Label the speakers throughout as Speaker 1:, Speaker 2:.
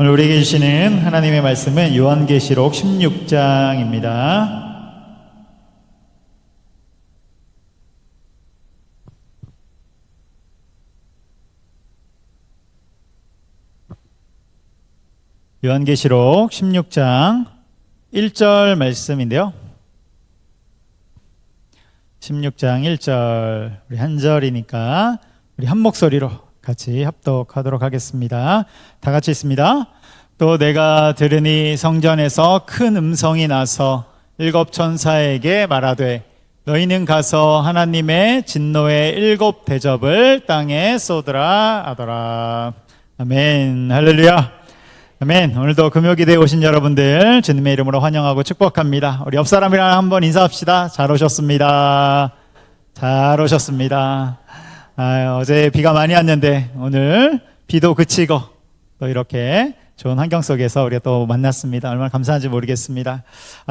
Speaker 1: 오늘 우리에게 주시는 하나님의 말씀은 요한계시록 16장입니다. 요한계시록 16장 1절 말씀인데요. 16장 1절, 우리 한 절이니까 우리 한 목소리로 같이 합독하도록 하겠습니다. 다 같이 있습니다. 또 내가 들으니 성전에서 큰 음성이 나서 일곱 천사에게 말하되 너희는 가서 하나님의 진노의 일곱 대접을 땅에 쏟으라 하더라. 아멘. 할렐루야. 아멘. 오늘도 금요기대에 오신 여러분들 주님의 이름으로 환영하고 축복합니다. 우리 옆 사람이랑 한번 인사합시다. 잘 오셨습니다. 잘 오셨습니다. 어제 비가 많이 왔는데 오늘 비도 그치고 또 이렇게 좋은 환경 속에서 우리가 또 만났습니다. 얼마나 감사한지 모르겠습니다.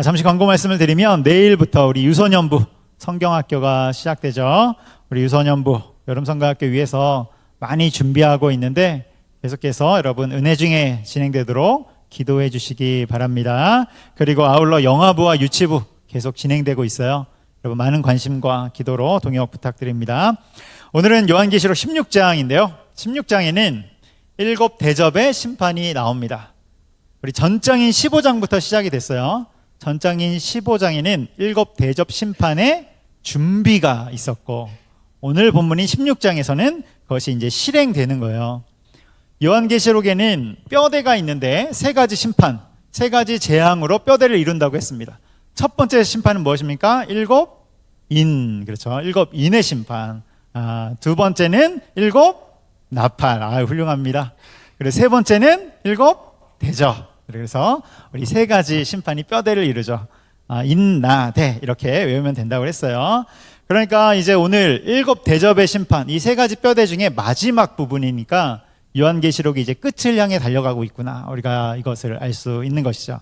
Speaker 1: 잠시 광고 말씀을 드리면 내일부터 우리 유소년부 성경학교가 시작되죠. 우리 유소년부 여름성경학교 위해서 많이 준비하고 있는데 계속해서 여러분 은혜 중에 진행되도록 기도해 주시기 바랍니다. 그리고 아울러 영아부와 유치부 계속 진행되고 있어요. 여러분 많은 관심과 기도로 동역 부탁드립니다. 오늘은 요한계시록 16장인데요. 16장에는 일곱 대접의 심판이 나옵니다. 우리 전장인 15장부터 시작이 됐어요. 전장인 15장에는 일곱 대접 심판의 준비가 있었고 오늘 본문인 16장에서는 그것이 이제 실행되는 거예요. 요한계시록에는 뼈대가 있는데 세 가지 심판, 세 가지 재앙으로 뼈대를 이룬다고 했습니다. 첫 번째 심판은 무엇입니까? 일곱 인, 그렇죠. 일곱 인의 심판. 두 번째는 일곱 나팔. 훌륭합니다. 그리고 세 번째는 일곱 대접. 그래서 우리 세 가지 심판이 뼈대를 이루죠. 인나대 이렇게 외우면 된다고 했어요. 그러니까 이제 오늘 일곱 대접의 심판, 이 세 가지 뼈대 중에 마지막 부분이니까 요한계시록이 이제 끝을 향해 달려가고 있구나. 우리가 이것을 알 수 있는 것이죠.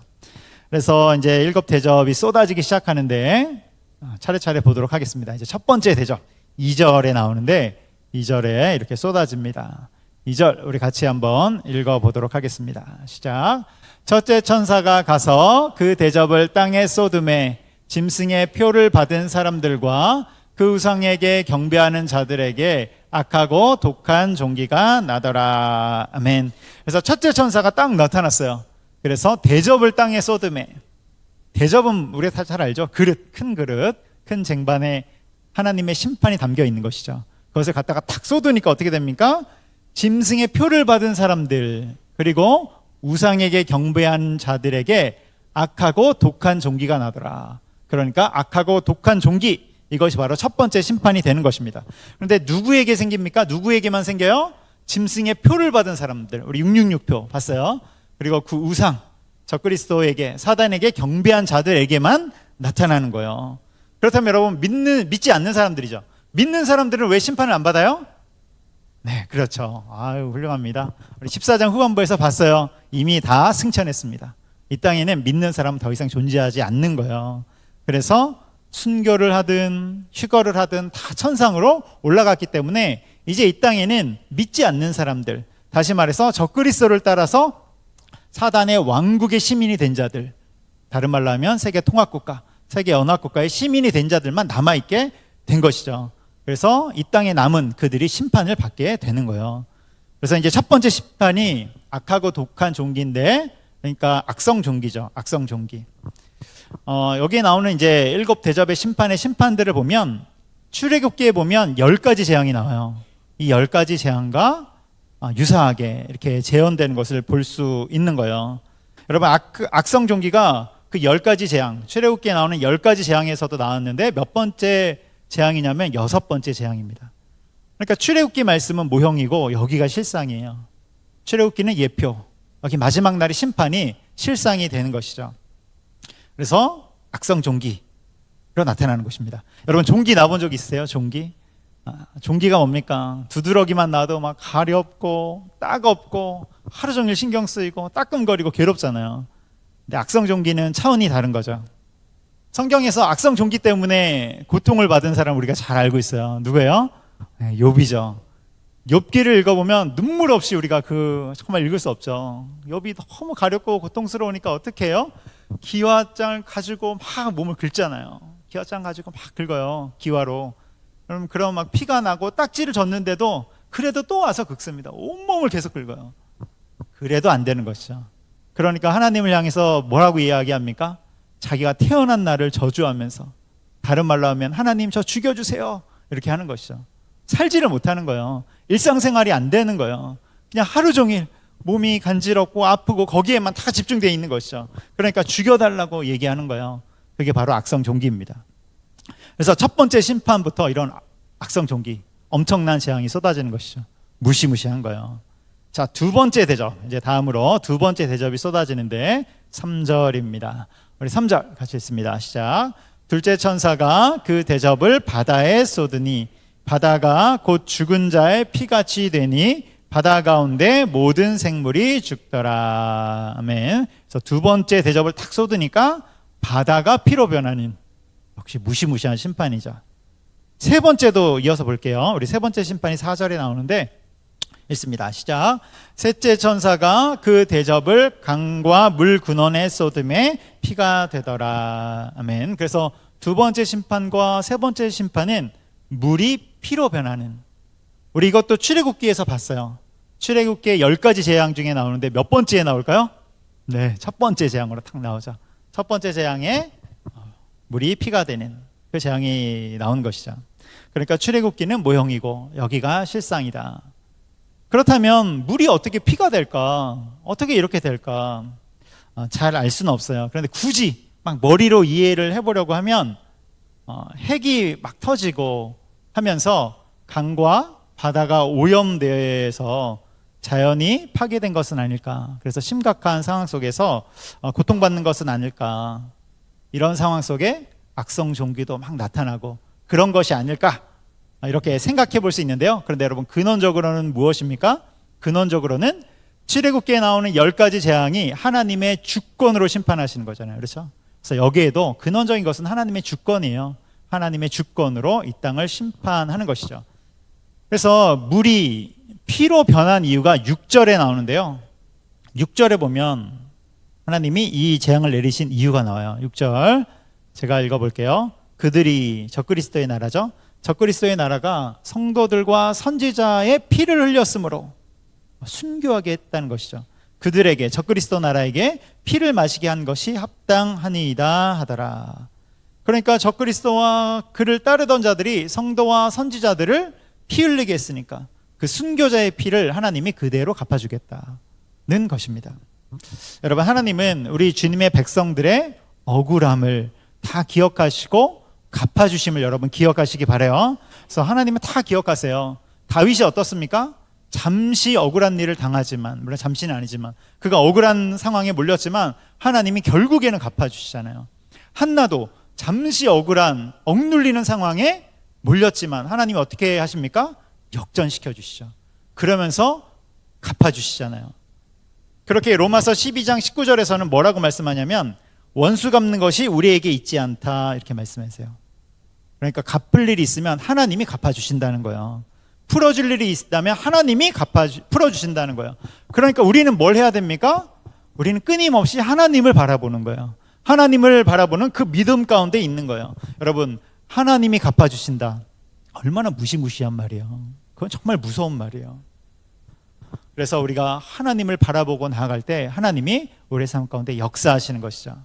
Speaker 1: 그래서 이제 일곱 대접이 쏟아지기 시작하는데 차례차례 보도록 하겠습니다. 이제 첫 번째 대접 2절에 나오는데 2절에 이렇게 쏟아집니다. 2절 우리 같이 한번 읽어보도록 하겠습니다. 시작. 첫째 천사가 가서 그 대접을 땅에 쏟음에 짐승의 표를 받은 사람들과 그 우상에게 경배하는 자들에게 악하고 독한 종기가 나더라. 아멘. 그래서 첫째 천사가 딱 나타났어요. 그래서 대접을 땅에 쏟음에, 대접은 우리가 다 잘 알죠. 그릇, 큰 쟁반에 하나님의 심판이 담겨 있는 것이죠. 그것을 갖다가 탁 쏟으니까 어떻게 됩니까? 짐승의 표를 받은 사람들, 그리고 우상에게 경배한 자들에게 악하고 독한 종기가 나더라. 그러니까 악하고 독한 종기, 이것이 바로 첫 번째 심판이 되는 것입니다. 그런데 누구에게 생깁니까? 누구에게만 생겨요? 짐승의 표를 받은 사람들, 우리 666표 봤어요? 그리고 그 우상, 적그리스도에게, 사단에게 경배한 자들에게만 나타나는 거예요. 그렇다면 여러분 믿지 않는 사람들이죠. 믿는 사람들은 왜 심판을 안 받아요? 네, 그렇죠. 훌륭합니다. 우리 14장 후반부에서 봤어요. 이미 다 승천했습니다. 이 땅에는 믿는 사람은 더 이상 존재하지 않는 거예요. 그래서 순교를 하든 휴거를 하든 다 천상으로 올라갔기 때문에 이제 이 땅에는 믿지 않는 사람들, 다시 말해서 적그리스도를 따라서 사단의 왕국의 시민이 된 자들, 다른 말로 하면 세계 통합국가, 세계 연합국가의 시민이 된 자들만 남아있게 된 것이죠. 그래서 이 땅에 남은 그들이 심판을 받게 되는 거예요. 그래서 이제 첫 번째 심판이 악하고 독한 종기인데, 그러니까 악성 종기죠. 악성 종기. 여기에 나오는 이제 일곱 대접의 심판의 심판들을 보면 출애굽기에 보면 10가지 재앙이 나와요. 이 10가지 재앙과 유사하게 이렇게 재현되는 것을 볼 수 있는 거예요. 여러분 악성 종기가 그 10가지 재앙, 출애굽기에 나오는 10가지 재앙에서도 나왔는데 몇 번째 재앙이냐면 6번째 재앙입니다. 그러니까 출애굽기 말씀은 모형이고 여기가 실상이에요. 출애굽기는 예표, 여기 마지막 날의 심판이 실상이 되는 것이죠. 그래서 악성 종기로 나타나는 것입니다. 여러분 종기 나본 적 있으세요? 종기? 종기가 뭡니까? 두드러기만 나도 막 가렵고 따갑고 하루 종일 신경 쓰이고 따끔거리고 괴롭잖아요. 근데 악성 종기는 차원이 다른 거죠. 성경에서 악성 종기 때문에 고통을 받은 사람 우리가 잘 알고 있어요. 누구예요? 욥이죠. 욥기를 읽어보면 눈물 없이 우리가 정말 읽을 수 없죠. 욥이 너무 가렵고 고통스러우니까 어떻게 해요? 기와장을 가지고 막 몸을 긁잖아요. 기와장 가지고 막 긁어요. 기와로. 그럼 막 피가 나고 딱지를 졌는데도 그래도 또 와서 긁습니다. 온몸을 계속 긁어요. 그래도 안 되는 것이죠. 그러니까 하나님을 향해서 뭐라고 이야기합니까? 자기가 태어난 날을 저주하면서, 다른 말로 하면 하나님 저 죽여주세요 이렇게 하는 것이죠. 살지를 못하는 거예요. 일상생활이 안 되는 거예요. 그냥 하루 종일 몸이 간지럽고 아프고 거기에만 다 집중되어 있는 것이죠. 그러니까 죽여달라고 얘기하는 거예요. 그게 바로 악성 종기입니다. 그래서 첫 번째 심판부터 이런 악성 종기, 엄청난 재앙이 쏟아지는 것이죠. 무시무시한 거예요. 자, 두 번째 대접, 이제 다음으로 두 번째 대접이 쏟아지는데 3절입니다. 우리 3절 같이 읽습니다. 시작. 둘째 천사가 그 대접을 바다에 쏟으니 바다가 곧 죽은 자의 피같이 되니 바다 가운데 모든 생물이 죽더라. 아멘. 그래서 두 번째 대접을 탁 쏟으니까 바다가 피로 변하는, 역시 무시무시한 심판이죠. 세 번째도 이어서 볼게요. 우리 세 번째 심판이 4절에 나오는데 읽습니다. 시작. 셋째 천사가 그 대접을 강과 물 근원에 쏟음에 피가 되더라. 아멘. 그래서 두 번째 심판과 세 번째 심판은 물이 피로 변하는, 우리 이것도 출애굽기에서 봤어요. 출애굽기의 10가지 재앙 중에 나오는데 몇 번째에 나올까요? 네, 첫 번째 재앙으로 탁 나오죠. 첫 번째 재앙에 물이 피가 되는 그 재앙이 나온 것이죠. 그러니까 출애굽기는 모형이고 여기가 실상이다. 그렇다면 물이 어떻게 피가 될까? 어떻게 이렇게 될까? 잘 알 수는 없어요. 그런데 굳이 막 머리로 이해를 해보려고 하면 핵이 막 터지고 하면서 강과 바다가 오염돼서 자연이 파괴된 것은 아닐까. 그래서 심각한 상황 속에서 고통받는 것은 아닐까. 이런 상황 속에 악성 종기도 막 나타나고 그런 것이 아닐까. 이렇게 생각해 볼 수 있는데요. 그런데 여러분, 근원적으로는 무엇입니까? 근원적으로는 출애굽기에 나오는 10가지 재앙이 하나님의 주권으로 심판하시는 거잖아요. 그렇죠? 그래서 여기에도 근원적인 것은 하나님의 주권이에요. 하나님의 주권으로 이 땅을 심판하는 것이죠. 그래서 물이 피로 변한 이유가 6절에 나오는데요. 6절에 보면 하나님이 이 재앙을 내리신 이유가 나와요. 6절 제가 읽어볼게요. 그들이 적그리스도의 나라죠. 적그리스도의 나라가 성도들과 선지자의 피를 흘렸으므로 순교하게 했다는 것이죠. 그들에게, 적그리스도 나라에게 피를 마시게 한 것이 합당하니이다 하더라. 그러니까 적그리스도와 그를 따르던 자들이 성도와 선지자들을 피 흘리게 했으니까 그 순교자의 피를 하나님이 그대로 갚아주겠다는 것입니다. 여러분, 하나님은 우리 주님의 백성들의 억울함을 다 기억하시고 갚아주심을 여러분 기억하시기 바라요. 그래서 하나님은 다 기억하세요. 다윗이 어떻습니까? 잠시 억울한 일을 당하지만, 물론 잠시는 아니지만 그가 억울한 상황에 몰렸지만 하나님이 결국에는 갚아주시잖아요. 한나도 잠시 억울한, 억눌리는 상황에 몰렸지만 하나님이 어떻게 하십니까? 역전시켜 주시죠. 그러면서 갚아주시잖아요. 그렇게 로마서 12장 19절에서는 뭐라고 말씀하냐면 원수 갚는 것이 우리에게 있지 않다 이렇게 말씀하세요. 그러니까 갚을 일이 있으면 하나님이 갚아주신다는 거예요. 풀어줄 일이 있다면 하나님이 풀어주신다는 거예요. 그러니까 우리는 뭘 해야 됩니까? 우리는 끊임없이 하나님을 바라보는 거예요. 하나님을 바라보는 그 믿음 가운데 있는 거예요. 여러분, 하나님이 갚아주신다. 얼마나 무시무시한 말이에요. 그건 정말 무서운 말이에요. 그래서 우리가 하나님을 바라보고 나아갈 때 하나님이 우리의 삶 가운데 역사하시는 것이죠.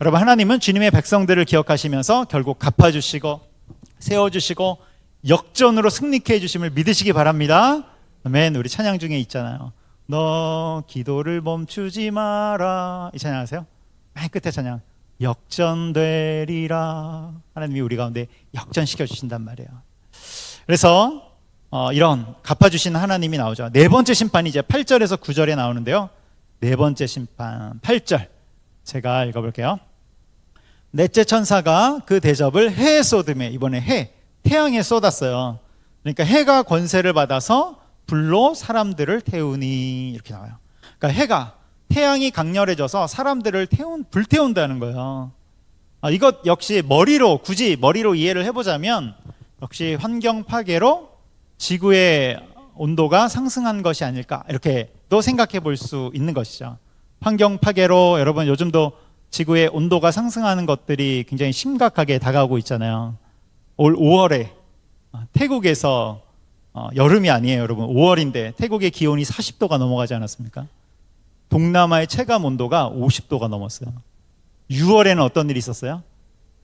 Speaker 1: 여러분, 하나님은 주님의 백성들을 기억하시면서 결국 갚아주시고 세워주시고 역전으로 승리케 해주심을 믿으시기 바랍니다. 아멘. 우리 찬양 중에 있잖아요. 너 기도를 멈추지 마라. 이 찬양 아세요? 맨 끝에 찬양. 역전되리라. 하나님이 우리 가운데 역전시켜 주신단 말이에요. 그래서 이런 갚아주시는 하나님이 나오죠. 네 번째 심판이 이제 8절에서 9절에 나오는데요. 네 번째 심판 8절 제가 읽어볼게요. 넷째 천사가 그 대접을 해에 쏟음에, 이번에 태양에 쏟았어요. 그러니까 해가 권세를 받아서 불로 사람들을 태우니 이렇게 나와요. 그러니까 태양이 강렬해져서 사람들을 불태운다는 거예요. 이것 역시 굳이 머리로 이해를 해보자면 역시 환경 파괴로 지구의 온도가 상승한 것이 아닐까 이렇게도 생각해 볼 수 있는 것이죠. 환경 파괴로 여러분 요즘도 지구의 온도가 상승하는 것들이 굉장히 심각하게 다가오고 있잖아요. 올 5월에 태국에서 여름이 아니에요, 여러분. 5월인데 태국의 기온이 40도가 넘어가지 않았습니까? 동남아의 체감 온도가 50도가 넘었어요. 6월에는 어떤 일이 있었어요?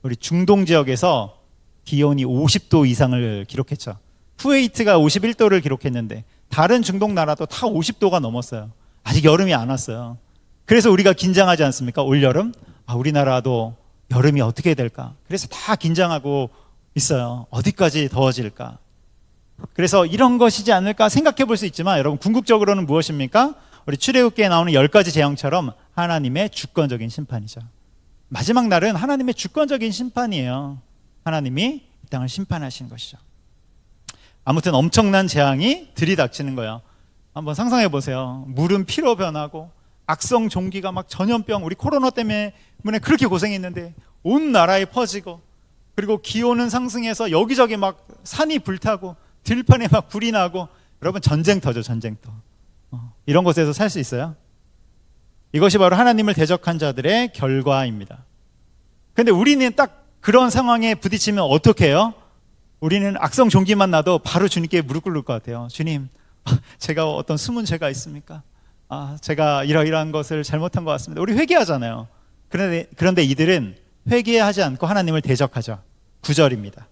Speaker 1: 우리 중동 지역에서 기온이 50도 이상을 기록했죠. 쿠웨이트가 51도를 기록했는데 다른 중동 나라도 다 50도가 넘었어요. 아직 여름이 안 왔어요. 그래서 우리가 긴장하지 않습니까? 올여름? 우리나라도 여름이 어떻게 될까? 그래서 다 긴장하고 있어요. 어디까지 더워질까? 그래서 이런 것이지 않을까 생각해 볼 수 있지만 여러분 궁극적으로는 무엇입니까? 우리 출애굽기에 나오는 10가지 재앙처럼 하나님의 주권적인 심판이죠. 마지막 날은 하나님의 주권적인 심판이에요. 하나님이 이 땅을 심판하시는 것이죠. 아무튼 엄청난 재앙이 들이닥치는 거예요. 한번 상상해 보세요. 물은 피로 변하고 악성 종기가 막 전염병, 우리 코로나 때문에 그렇게 고생했는데 온 나라에 퍼지고, 그리고 기온은 상승해서 여기저기 막 산이 불타고 들판에 막 불이 나고, 여러분 전쟁터죠, 전쟁터. 이런 곳에서 살 수 있어요? 이것이 바로 하나님을 대적한 자들의 결과입니다. 근데 우리는 딱 그런 상황에 부딪히면 어떻게 해요? 우리는 악성 종기만 나도 바로 주님께 무릎 꿇을 것 같아요. 주님, 제가 어떤 숨은 죄가 있습니까? 제가 이러이러한 것을 잘못한 것 같습니다. 우리 회개하잖아요. 그런데 이들은 회개하지 않고 하나님을 대적하죠. 9절입니다.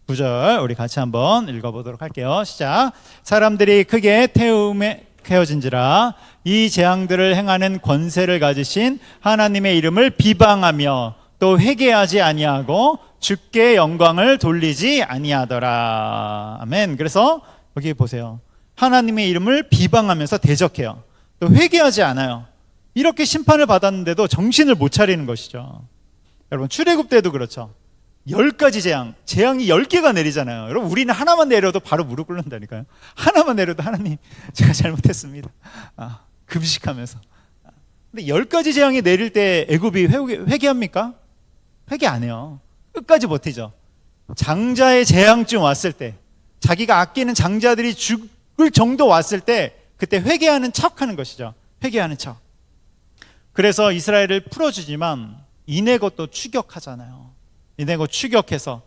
Speaker 1: 9절 우리 같이 한번 읽어보도록 할게요. 시작. 사람들이 크게 태움에 헤어진지라 이 재앙들을 행하는 권세를 가지신 하나님의 이름을 비방하며 또 회개하지 아니하고 주께 영광을 돌리지 아니하더라. 아멘. 그래서 여기 보세요. 하나님의 이름을 비방하면서 대적해요. 또 회개하지 않아요. 이렇게 심판을 받았는데도 정신을 못 차리는 것이죠. 여러분 출애굽 때도 그렇죠. 10가지 재앙이 10개가 내리잖아요. 여러분 우리는 하나만 내려도 바로 무릎 꿇는다니까요. 하나만 내려도 하나님 제가 잘못했습니다. 금식하면서. 근데 10가지 재앙이 내릴 때 애굽이 회개합니까? 회개 안 해요. 끝까지 버티죠. 장자의 재앙쯤 왔을 때, 자기가 아끼는 장자들이 죽을 정도 왔을 때 그때 회개하는 척하는 것이죠. 회개하는 척. 그래서 이스라엘을 풀어주지만 이내고 또 추격하잖아요. 이내고 추격해서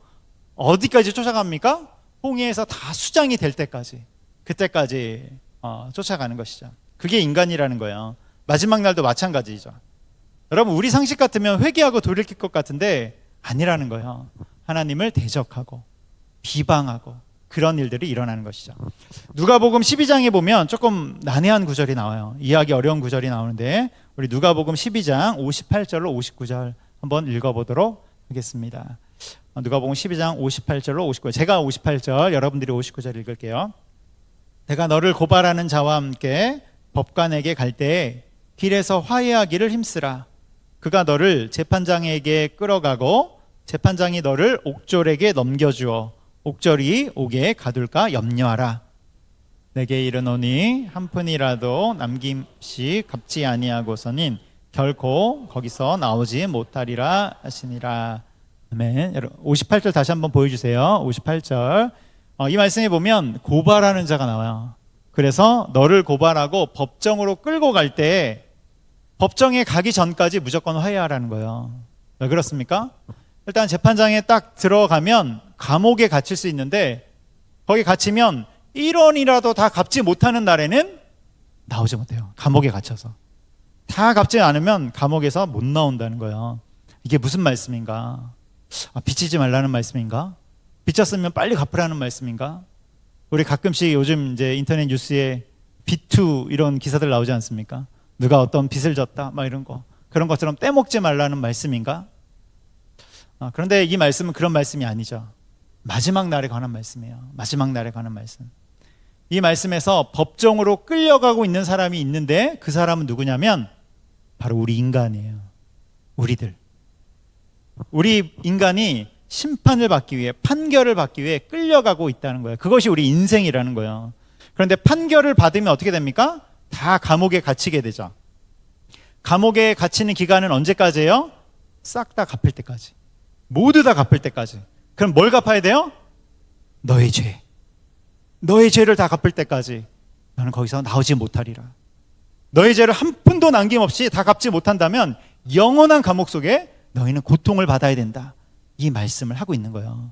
Speaker 1: 어디까지 쫓아갑니까? 홍해에서 다 수장이 될 때까지, 그때까지 쫓아가는 것이죠. 그게 인간이라는 거예요. 마지막 날도 마찬가지죠. 여러분 우리 상식 같으면 회개하고 돌이킬 것 같은데 아니라는 거예요. 하나님을 대적하고 비방하고 그런 일들이 일어나는 것이죠. 누가복음 12장에 보면 조금 난해한 구절이 나와요. 이해하기 어려운 구절이 나오는데 우리 누가복음 12장 58절로 59절 한번 읽어보도록 하겠습니다. 누가복음 12장 58절로 59절. 제가 58절, 여러분들이 59절 읽을게요. 내가 너를 고발하는 자와 함께 법관에게 갈 때에 길에서 화해하기를 힘쓰라. 그가 너를 재판장에게 끌어가고 재판장이 너를 옥졸에게 넘겨주어 옥졸이 옥에 가둘까 염려하라. 내게 이르노니 한 푼이라도 남김씩 갚지 아니하고서는 결코 거기서 나오지 못하리라 하시니라. 아멘. 58절 다시 한번 보여주세요. 58절. 이 말씀에 보면 고발하는 자가 나와요. 그래서 너를 고발하고 법정으로 끌고 갈 때 법정에 가기 전까지 무조건 화해하라는 거예요. 왜 그렇습니까? 일단 재판장에 딱 들어가면 감옥에 갇힐 수 있는데 거기 갇히면 1원이라도 다 갚지 못하는 날에는 나오지 못해요. 감옥에 갇혀서. 다 갚지 않으면 감옥에서 못 나온다는 거예요. 이게 무슨 말씀인가? 빚지지 말라는 말씀인가? 빚졌으면 빨리 갚으라는 말씀인가? 우리 가끔씩 요즘 이제 인터넷 뉴스에 빚투 이런 기사들 나오지 않습니까? 누가 어떤 빚을 졌다 막 이런 거, 그런 것처럼 떼먹지 말라는 말씀인가? 그런데 이 말씀은 그런 말씀이 아니죠. 마지막 날에 관한 말씀이에요. 마지막 날에 관한 말씀. 이 말씀에서 법정으로 끌려가고 있는 사람이 있는데 그 사람은 누구냐면 바로 우리 인간이에요. 우리들. 우리 인간이 심판을 받기 위해, 판결을 받기 위해 끌려가고 있다는 거예요. 그것이 우리 인생이라는 거예요. 그런데 판결을 받으면 어떻게 됩니까? 다 감옥에 갇히게 되죠. 감옥에 갇히는 기간은 언제까지예요? 싹 다 갚을 때까지. 모두 다 갚을 때까지. 그럼 뭘 갚아야 돼요? 너의 죄. 너의 죄를 다 갚을 때까지 너는 거기서 나오지 못하리라. 너의 죄를 한 푼도 남김없이 다 갚지 못한다면 영원한 감옥 속에 너희는 고통을 받아야 된다. 이 말씀을 하고 있는 거예요.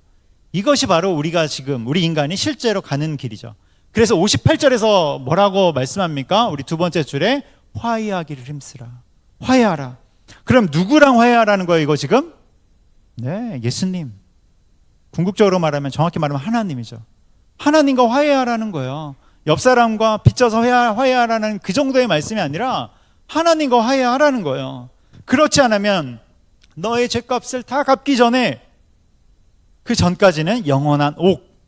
Speaker 1: 이것이 바로 우리가 지금 우리 인간이 실제로 가는 길이죠. 그래서 58절에서 뭐라고 말씀합니까? 우리 두 번째 줄에 화해하기를 힘쓰라. 화해하라. 그럼 누구랑 화해하라는 거예요, 이거 지금? 네, 예수님. 궁극적으로 말하면, 정확히 말하면 하나님이죠. 하나님과 화해하라는 거예요. 옆 사람과 빚져서 화해하라는 그 정도의 말씀이 아니라 하나님과 화해하라는 거예요. 그렇지 않으면 너의 죄값을 다 갚기 전에 그 전까지는 영원한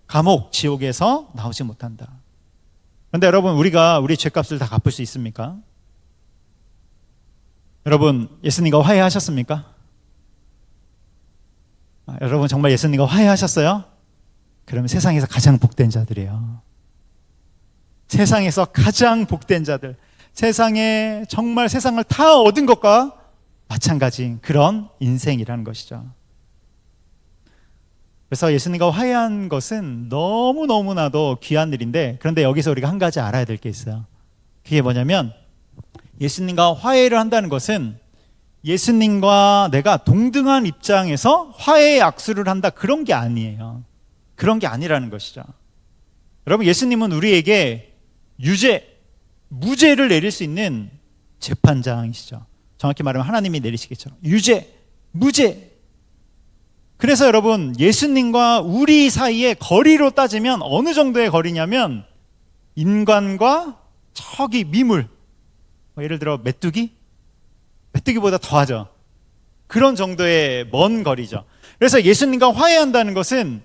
Speaker 1: 감옥, 지옥에서 나오지 못한다. 그런데 여러분, 우리가 우리 죄값을 다 갚을 수 있습니까? 여러분, 예수님과 화해하셨습니까? 여러분, 정말 예수님과 화해하셨어요? 그러면 세상에서 가장 복된 자들이에요. 세상에서 가장 복된 자들, 세상에 정말 세상을 다 얻은 것과 마찬가지인 그런 인생이라는 것이죠. 그래서 예수님과 화해한 것은 너무너무나도 귀한 일인데, 그런데 여기서 우리가 한 가지 알아야 될 게 있어요. 그게 뭐냐면, 예수님과 화해를 한다는 것은 예수님과 내가 동등한 입장에서 화해의 악수를 한다, 그런 게 아니에요. 그런 게 아니라는 것이죠. 여러분, 예수님은 우리에게 무죄를 내릴 수 있는 재판장이시죠. 정확히 말하면 하나님이 내리시겠죠. 무죄. 그래서 여러분, 예수님과 우리 사이의 거리로 따지면 어느 정도의 거리냐면, 인간과 저기 미물, 예를 들어 메뚜기보다 더하죠. 그런 정도의 먼 거리죠. 그래서 예수님과 화해한다는 것은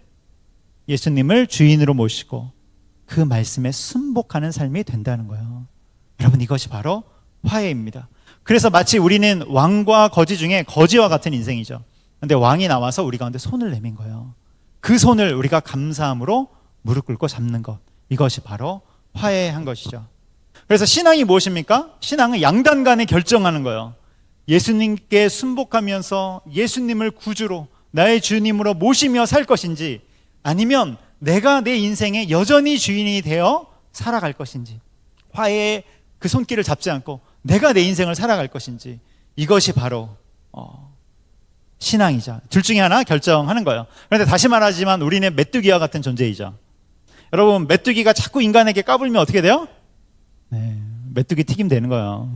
Speaker 1: 예수님을 주인으로 모시고 그 말씀에 순복하는 삶이 된다는 거예요. 여러분, 이것이 바로 화해입니다. 그래서 마치 우리는 왕과 거지 중에 거지와 같은 인생이죠. 그런데 왕이 나와서 우리 가운데 손을 내민 거예요. 그 손을 우리가 감사함으로 무릎 꿇고 잡는 것, 이것이 바로 화해한 것이죠. 그래서 신앙이 무엇입니까? 신앙은 양단 간에 결정하는 거예요. 예수님께 순복하면서 예수님을 구주로, 나의 주님으로 모시며 살 것인지, 아니면 내가 내 인생에 여전히 주인이 되어 살아갈 것인지, 화해의 그 손길을 잡지 않고 내가 내 인생을 살아갈 것인지, 이것이 바로 신앙이죠. 둘 중에 하나 결정하는 거예요. 그런데 다시 말하지만 우리는 메뚜기와 같은 존재이죠. 여러분, 메뚜기가 자꾸 인간에게 까불면 어떻게 돼요? 네, 메뚜기 튀김 되는 거예요.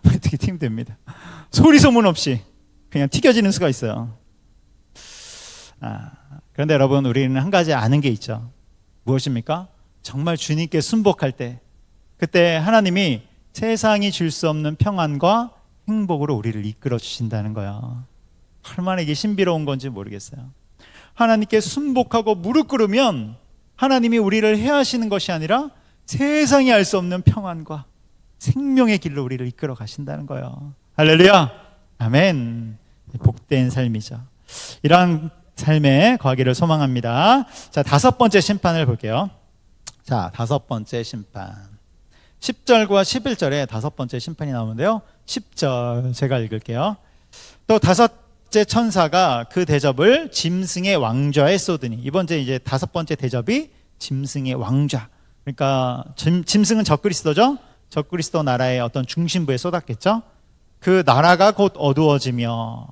Speaker 1: 메뚜기 튀김 됩니다. 소리 소문 없이 그냥 튀겨지는 수가 있어요. 그런데 여러분, 우리는 한 가지 아는 게 있죠. 무엇입니까? 정말 주님께 순복할 때, 그때 하나님이 세상이 줄 수 없는 평안과 행복으로 우리를 이끌어 주신다는 거예요. 얼마나 이게 신비로운 건지 모르겠어요. 하나님께 순복하고 무릎 꿇으면 하나님이 우리를 해하시는 것이 아니라 세상이 알 수 없는 평안과 생명의 길로 우리를 이끌어 가신다는 거예요. 할렐루야, 아멘. 복된 삶이죠. 이러한 삶에 거하기를 소망합니다. 자, 다섯 번째 심판을 볼게요. 자, 다섯 번째 심판. 10절과 11절에 다섯 번째 심판이 나오는데요. 10절 제가 읽을게요. 또 다섯째 천사가 그 대접을 짐승의 왕좌에 쏟으니, 이번 이제 다섯 번째 대접이 짐승의 왕좌. 그러니까 짐승은 적그리스도죠. 적그리스도 나라의 어떤 중심부에 쏟았겠죠. 그 나라가 곧 어두워지며,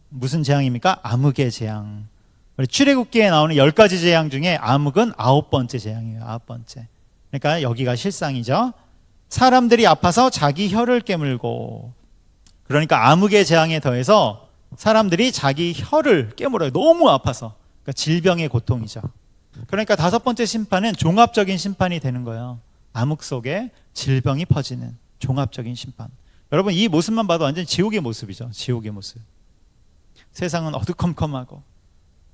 Speaker 1: 무슨 재앙입니까? 암흑의 재앙. 우리 출애굽기에 나오는 10가지 재앙 중에 암흑은 9번째 재앙이에요. 9번째. 그러니까 여기가 실상이죠. 사람들이 아파서 자기 혀를 깨물고, 그러니까 암흑의 재앙에 더해서 사람들이 자기 혀를 깨물어요. 너무 아파서. 그러니까 질병의 고통이죠. 그러니까 다섯 번째 심판은 종합적인 심판이 되는 거예요. 암흑 속에 질병이 퍼지는 종합적인 심판. 여러분, 이 모습만 봐도 완전 지옥의 모습이죠. 지옥의 모습. 세상은 어두컴컴하고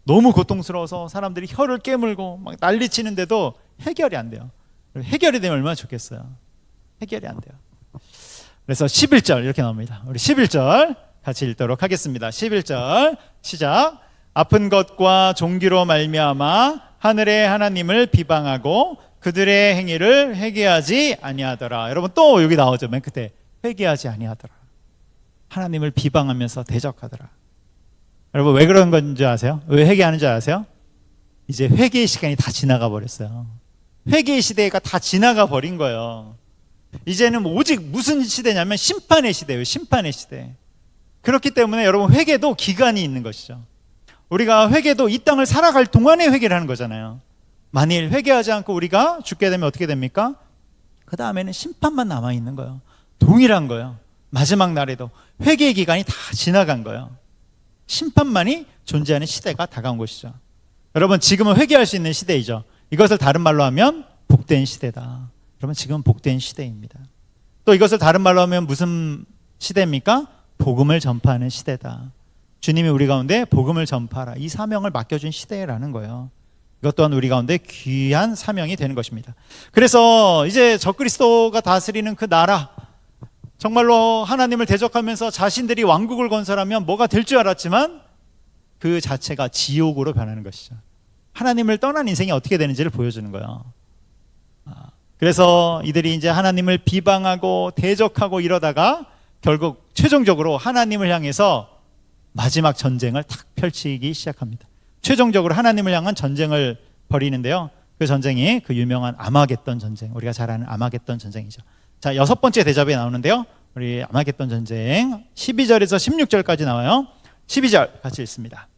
Speaker 1: 너무 고통스러워서 사람들이 혀를 깨물고 막 난리치는데도 해결이 안 돼요. 해결이 되면 얼마나 좋겠어요. 해결이 안 돼요. 그래서 11절 이렇게 나옵니다. 우리 11절 같이 읽도록 하겠습니다. 11절 시작. 아픈 것과 종기로 말미암아 하늘의 하나님을 비방하고 그들의 행위를 회개하지 아니하더라. 여러분, 또 여기 나오죠. 맨 끝에 회개하지 아니하더라. 하나님을 비방하면서 대적하더라. 여러분, 왜 그런 건지 아세요? 왜 회개하는지 아세요? 이제 회개의 시간이 다 지나가 버렸어요. 회개의 시대가 다 지나가 버린 거예요. 이제는 오직 무슨 시대냐면 심판의 시대예요. 심판의 시대. 그렇기 때문에 여러분, 회개도 기간이 있는 것이죠. 우리가 회개도 이 땅을 살아갈 동안에 회개를 하는 거잖아요. 만일 회개하지 않고 우리가 죽게 되면 어떻게 됩니까? 그 다음에는 심판만 남아있는 거예요. 동일한 거예요. 마지막 날에도 회개의 기간이 다 지나간 거예요. 심판만이 존재하는 시대가 다가온 것이죠. 여러분, 지금은 회개할 수 있는 시대이죠. 이것을 다른 말로 하면 복된 시대다. 여러분, 지금은 복된 시대입니다. 또 이것을 다른 말로 하면 무슨 시대입니까? 복음을 전파하는 시대다. 주님이 우리 가운데 복음을 전파하라, 이 사명을 맡겨준 시대라는 거예요. 이것 또한 우리 가운데 귀한 사명이 되는 것입니다. 그래서 이제 적그리스도가 다스리는 그 나라, 정말로 하나님을 대적하면서 자신들이 왕국을 건설하면 뭐가 될 줄 알았지만 그 자체가 지옥으로 변하는 것이죠. 하나님을 떠난 인생이 어떻게 되는지를 보여주는 거예요. 그래서 이들이 이제 하나님을 비방하고 대적하고 이러다가 결국 최종적으로 하나님을 향해서 마지막 전쟁을 탁 펼치기 시작합니다. 최종적으로 하나님을 향한 전쟁을 벌이는데요. 그 전쟁이 그 유명한 아마겟돈 전쟁, 우리가 잘 아는 아마겟돈 전쟁이죠. 자, 6번째 대접에 나오는데요. 우리 아마겟돈 전쟁 12절에서 16절까지 나와요. 12절 같이 읽습니다.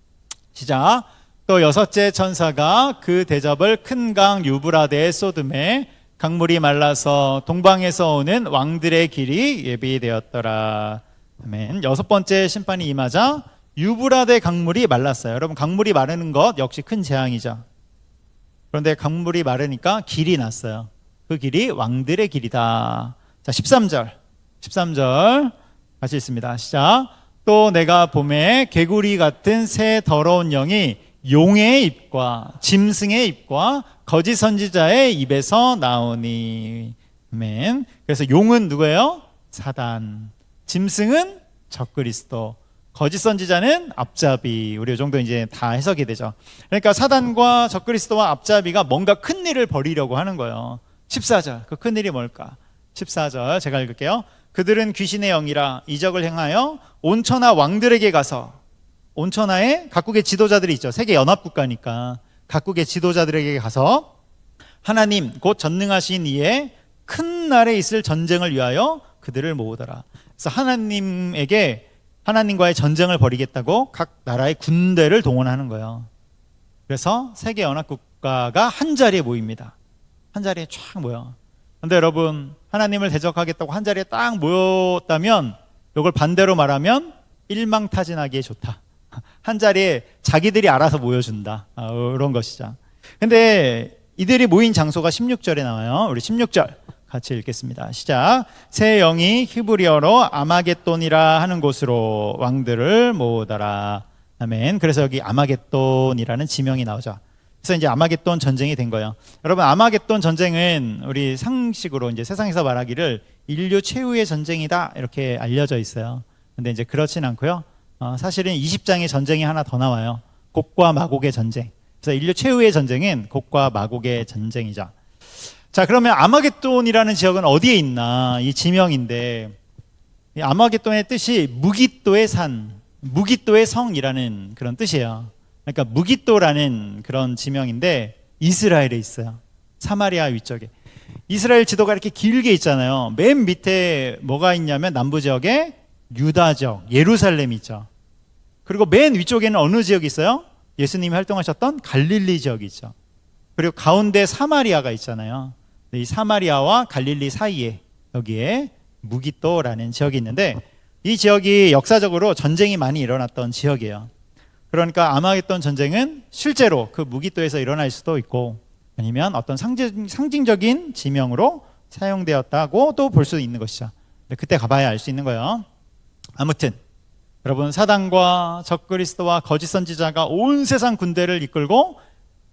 Speaker 1: 시작. 또 6째 천사가 그 대접을 큰 강 유브라데에 쏟음에 강물이 말라서 동방에서 오는 왕들의 길이 예비되었더라. 아멘. 6번째 심판이 임하자 유브라데 강물이 말랐어요. 여러분, 강물이 마르는 것 역시 큰 재앙이죠. 그런데 강물이 마르니까 길이 났어요. 그 길이 왕들의 길이다. 자, 13절 같이 읽습니다. 시작. 또 내가 봄에 개구리 같은 새 더러운 영이 용의 입과 짐승의 입과 거짓 선지자의 입에서 나오니. 아멘. 그래서 용은 누구예요? 사단. 짐승은 적그리스도. 거짓 선지자는 앞잡이. 우리 이 정도 이제 다 해석이 되죠. 그러니까 사단과 적그리스도와 앞잡이가 뭔가 큰 일을 벌이려고 하는 거예요. 14절. 그 큰 일이 뭘까? 14절 제가 읽을게요. 그들은 귀신의 영이라 이적을 행하여 온천하 왕들에게 가서, 온천하에 각국의 지도자들이 있죠. 세계 연합국가니까 각국의 지도자들에게 가서 하나님 곧 전능하신 이의 큰 날에 있을 전쟁을 위하여 그들을 모으더라. 그래서 하나님과의 전쟁을 벌이겠다고 각 나라의 군대를 동원하는 거예요. 그래서 세계 연합국가가 한 자리에 모입니다. 한 자리에 쫙 모여. 그런데 여러분, 하나님을 대적하겠다고 한 자리에 딱 모였다면 이걸 반대로 말하면 일망타진하기에 좋다. 한 자리에 자기들이 알아서 모여준다. 이런 것이죠. 근데 이들이 모인 장소가 16절에 나와요. 우리 16절 같이 읽겠습니다. 시작. 새 영이 히브리어로 아마겟돈이라 하는 곳으로 왕들을 모으더라. 아멘. 그래서 여기 아마겟돈이라는 지명이 나오죠. 그래서 이제 아마겟돈 전쟁이 된 거예요. 여러분, 아마겟돈 전쟁은 우리 상식으로 이제 세상에서 말하기를 인류 최후의 전쟁이다 이렇게 알려져 있어요. 근데 이제 그렇진 않고요. 사실은 20장의 전쟁이 하나 더 나와요. 곡과 마곡의 전쟁. 그래서 인류 최후의 전쟁은 곡과 마곡의 전쟁이죠. 자, 그러면 아마겟돈이라는 지역은 어디에 있나? 이 지명인데, 이 아마겟돈의 뜻이 무깃도의 산, 무깃도의 성이라는 그런 뜻이에요. 그러니까 무깃도라는 그런 지명인데 이스라엘에 있어요. 사마리아 위쪽에. 이스라엘 지도가 이렇게 길게 있잖아요. 맨 밑에 뭐가 있냐면 남부 지역에 유다 지역, 예루살렘이 있죠. 그리고 맨 위쪽에는 어느 지역이 있어요? 예수님이 활동하셨던 갈릴리 지역이 있죠. 그리고 가운데 사마리아가 있잖아요. 이 사마리아와 갈릴리 사이에 여기에 무깃도라는 지역이 있는데, 이 지역이 역사적으로 전쟁이 많이 일어났던 지역이에요. 그러니까 아마겟돈 전쟁은 실제로 그 무깃도에서 일어날 수도 있고, 아니면 어떤 상징적인 지명으로 사용되었다고 또 볼 수 있는 것이죠. 그때 가봐야 알 수 있는 거예요. 아무튼 여러분, 사단과 적그리스도와 거짓 선지자가 온 세상 군대를 이끌고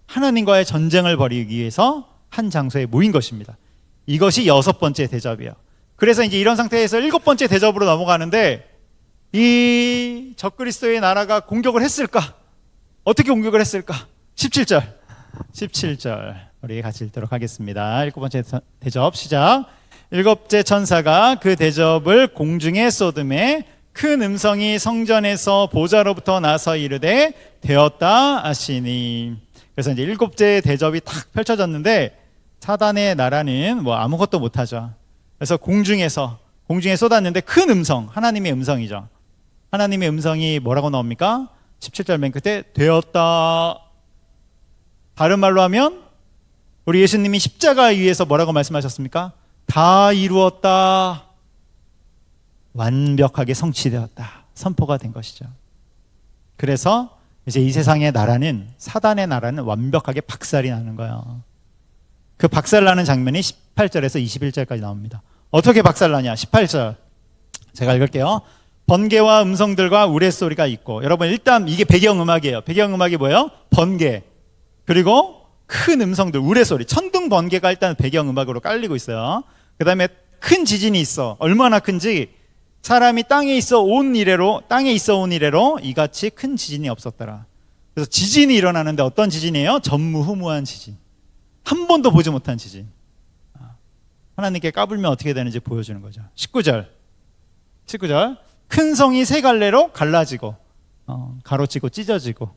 Speaker 1: 하나님과의 전쟁을 벌이기 위해서 한 장소에 모인 것입니다. 이것이 6번째 대접이에요. 그래서 이제 이런 상태에서 7번째 대접으로 넘어가는데, 이 적그리스도의 나라가 공격을 했을까? 어떻게 공격을 했을까? 17절 우리 같이 읽도록 하겠습니다. 7번째 대접 시작. 7째 천사가 그 대접을 공중에 쏟음에 큰 음성이 성전에서 보좌로부터 나서 이르되 되었다 하시니. 그래서 이제 7째 대접이 탁 펼쳐졌는데, 사단의 나라는 뭐 아무것도 못하죠. 그래서 공중에 쏟았는데 큰 음성, 하나님의 음성이죠. 하나님의 음성이 뭐라고 나옵니까? 17절 맨 끝에 되었다. 다른 말로 하면 우리 예수님이 십자가 위에서 뭐라고 말씀하셨습니까? 다 이루었다. 완벽하게 성취되었다. 선포가 된 것이죠. 그래서 이제 이 세상의 나라는, 사단의 나라는 완벽하게 박살이 나는 거예요. 그 박살나는 장면이 18절에서 21절까지 나옵니다. 어떻게 박살나냐? 18절 제가 읽을게요. 번개와 음성들과 우레소리가 있고, 여러분 일단 이게 배경음악이에요. 배경음악이 뭐예요? 번개, 그리고 큰 음성들, 우레소리, 천둥 번개가 일단 배경음악으로 깔리고 있어요. 그 다음에 큰 지진이 있어. 얼마나 큰지, 사람이 땅에 있어 온 이래로 이같이 큰 지진이 없었더라. 그래서 지진이 일어나는데 어떤 지진이에요? 전무후무한 지진, 한 번도 보지 못한 지진. 하나님께 까불면 어떻게 되는지 보여주는 거죠. 19절 큰 성이 세 갈래로 갈라지고, 가로치고 찢어지고,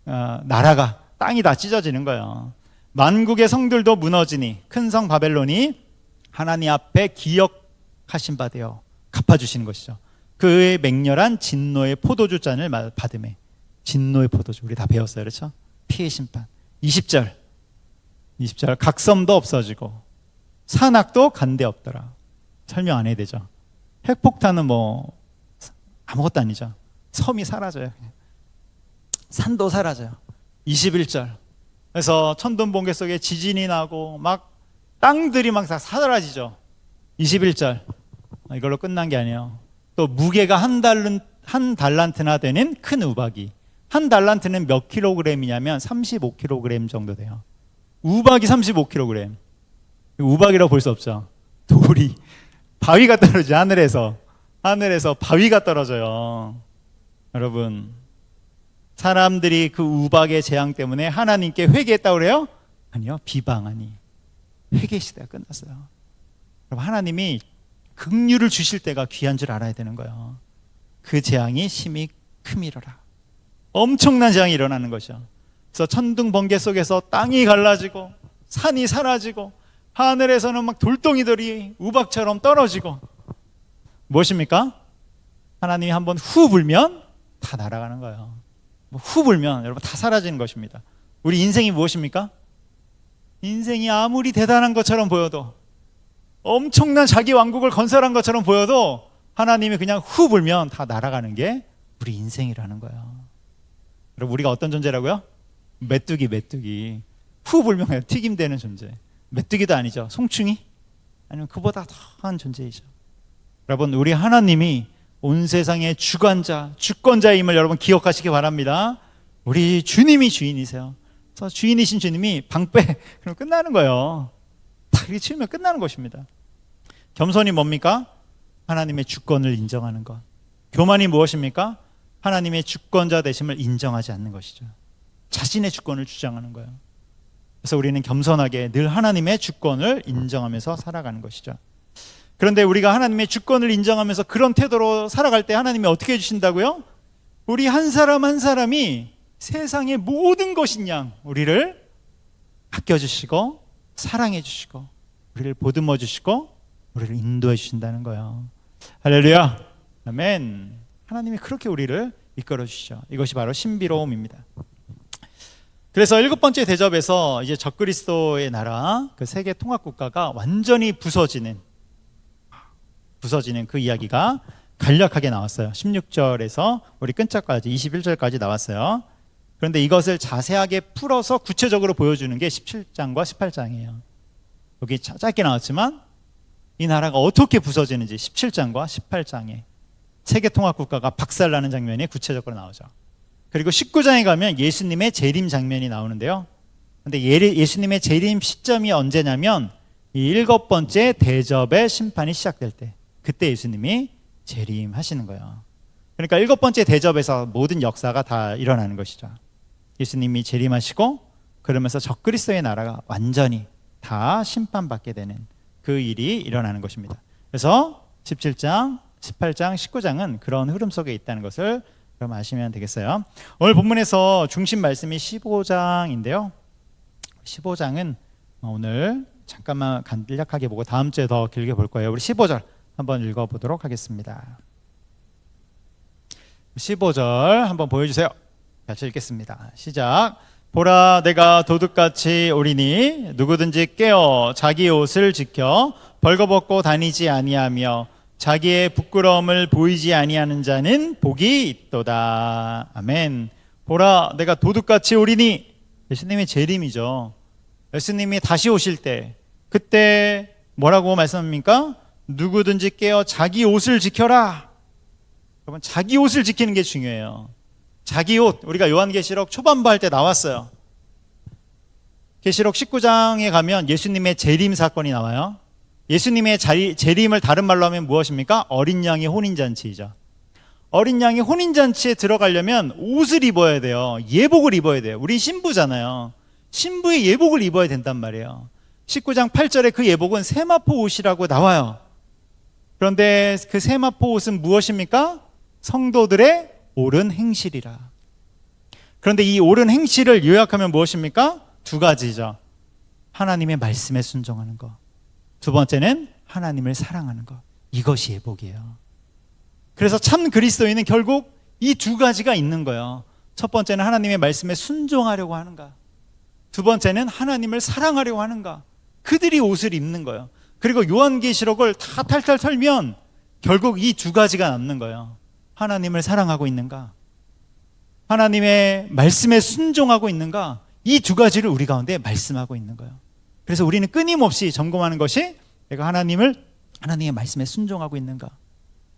Speaker 1: 나라가, 땅이 다 찢어지는 거예요. 만국의 성들도 무너지니 큰 성 바벨론이 하나님 앞에 기억하신 바 되어 갚아주시는 것이죠. 그의 맹렬한 진노의 포도주 잔을 받음에. 진노의 포도주, 우리 다 배웠어요, 그렇죠? 피해 심판. 20절 각 섬도 없어지고 산악도 간데 없더라. 설명 안 해야 되죠. 핵폭탄은 뭐 아무것도 아니죠. 섬이 사라져요. 그냥. 산도 사라져요. 21절 그래서 천둥 번개 속에 지진이 나고 막 땅들이 막 다 사라지죠. 21절 이걸로 끝난 게 아니에요. 또 무게가 한 달란트나 되는 큰 우박이, 한 달란트는 몇 킬로그램이냐면 35kg 정도 돼요. 우박이 35kg. 우박이라고 볼 수 없죠. 돌이, 바위가 떨어지죠. 하늘에서 바위가 떨어져요. 여러분, 사람들이 그 우박의 재앙 때문에 하나님께 회개했다고 그래요? 아니요, 비방하니. 회개 시대가 끝났어요. 여러분, 하나님이 긍휼을 주실 때가 귀한 줄 알아야 되는 거예요. 그 재앙이 심히 크미러라. 엄청난 재앙이 일어나는 거죠. 그래서 천둥 번개 속에서 땅이 갈라지고 산이 사라지고 하늘에서는 막 돌덩이들이 우박처럼 떨어지고, 무엇입니까? 하나님이 한번 후 불면 다 날아가는 거예요. 후 불면 여러분 다 사라지는 것입니다. 우리 인생이 무엇입니까? 인생이 아무리 대단한 것처럼 보여도, 엄청난 자기 왕국을 건설한 것처럼 보여도 하나님이 그냥 후 불면 다 날아가는 게 우리 인생이라는 거예요. 여러분, 우리가 어떤 존재라고요? 메뚜기. 후 불면 그냥 튀김되는 존재. 메뚜기도 아니죠. 송충이? 아니면 그보다 더한 존재이죠. 여러분, 우리 하나님이 온 세상의 주권자임을 여러분 기억하시기 바랍니다. 우리 주님이 주인이세요. 그래서 주인이신 주님이 방패, 그럼 끝나는 거예요. 딱 이렇게 치우면 끝나는 것입니다. 겸손이 뭡니까? 하나님의 주권을 인정하는 것. 교만이 무엇입니까? 하나님의 주권자 되심을 인정하지 않는 것이죠. 자신의 주권을 주장하는 거예요. 그래서 우리는 겸손하게 늘 하나님의 주권을 인정하면서 살아가는 것이죠. 그런데 우리가 하나님의 주권을 인정하면서 그런 태도로 살아갈 때 하나님이 어떻게 해주신다고요? 우리 한 사람 한 사람이 세상의 모든 것인 양 우리를 아껴주시고 사랑해주시고 우리를 보듬어주시고 우리를 인도해 주신다는 거예요. 할렐루야, 아멘. 하나님이 그렇게 우리를 이끌어 주시죠. 이것이 바로 신비로움입니다. 그래서 7번째 대접에서 이제 적그리스도의 나라, 그 세계 통합 국가가 완전히 부서지는 그 이야기가 간략하게 나왔어요. 16절에서 우리 끈짝까지 21절까지 나왔어요. 그런데 이것을 자세하게 풀어서 구체적으로 보여주는 게 17장과 18장이에요. 여기 짧게 나왔지만 이 나라가 어떻게 부서지는지 17장과 18장에 세계 통합 국가가 박살나는 장면이 구체적으로 나오죠. 그리고 19장에 가면 예수님의 재림 장면이 나오는데요. 근데 예수님의 재림 시점이 언제냐면 이 7번째 대접의 심판이 시작될 때, 그때 예수님이 재림하시는 거예요. 그러니까 7번째 대접에서 모든 역사가 다 일어나는 것이죠. 예수님이 재림하시고 그러면서 적그리스도의 나라가 완전히 다 심판받게 되는 그 일이 일어나는 것입니다. 그래서 17장, 18장, 19장은 그런 흐름 속에 있다는 것을 그럼 아시면 되겠어요. 오늘 본문에서 중심 말씀이 15장인데요. 15장은 오늘 잠깐만 간략하게 보고 다음 주에 더 길게 볼 거예요. 우리 15절 한번 읽어보도록 하겠습니다. 15절 한번 보여주세요. 같이 읽겠습니다. 시작. 보라, 내가 도둑같이 오리니 누구든지 깨어 자기 옷을 지켜 벌거벗고 다니지 아니하며 자기의 부끄러움을 보이지 아니하는 자는 복이 있도다. 아멘. 보라, 내가 도둑같이 오리니, 예수님의 재림이죠. 예수님이 다시 오실 때, 그때 뭐라고 말씀합니까? 누구든지 깨어 자기 옷을 지켜라. 여러분, 자기 옷을 지키는 게 중요해요. 자기 옷, 우리가 요한계시록 초반부 할 때 나왔어요. 계시록 19장에 가면 예수님의 재림 사건이 나와요. 예수님의 재림을 다른 말로 하면 무엇입니까? 어린 양의 혼인잔치이죠. 어린 양의 혼인잔치에 들어가려면 옷을 입어야 돼요. 예복을 입어야 돼요. 우리 신부잖아요. 신부의 예복을 입어야 된단 말이에요. 19장 8절에 그 예복은 세마포 옷이라고 나와요. 그런데 그 세마포 옷은 무엇입니까? 성도들의 옳은 행실이라. 그런데 이 옳은 행실을 요약하면 무엇입니까? 두 가지죠. 하나님의 말씀에 순종하는 것. 두 번째는 하나님을 사랑하는 것. 이것이 예복이에요. 그래서 참 그리스도인은 결국 이 두 가지가 있는 거예요. 첫 번째는 하나님의 말씀에 순종하려고 하는가. 두 번째는 하나님을 사랑하려고 하는가. 그들이 옷을 입는 거예요. 그리고 요한계시록을 다 탈탈 털면 결국 이 두 가지가 남는 거예요. 하나님을 사랑하고 있는가, 하나님의 말씀에 순종하고 있는가. 이 두 가지를 우리 가운데 말씀하고 있는 거예요. 그래서 우리는 끊임없이 점검하는 것이 내가 하나님의 말씀에 순종하고 있는가.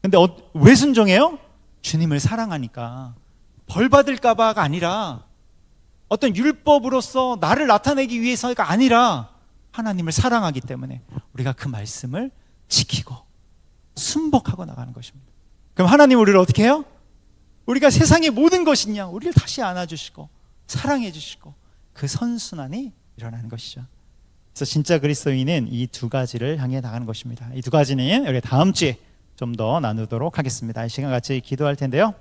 Speaker 1: 근데 왜 순종해요? 주님을 사랑하니까. 벌 받을까 봐가 아니라, 어떤 율법으로서 나를 나타내기 위해서가 아니라 하나님을 사랑하기 때문에 우리가 그 말씀을 지키고 순복하고 나가는 것입니다. 그럼 하나님 우리를 어떻게 해요? 우리가 세상의 모든 것이냐 우리를 다시 안아주시고 사랑해 주시고 그 선순환이 일어나는 것이죠. 그래서 진짜 그리스도인은 이 두 가지를 향해 나가는 것입니다. 이 두 가지는 우리 다음 주에 좀 더 나누도록 하겠습니다. 이 시간 같이 기도할 텐데요.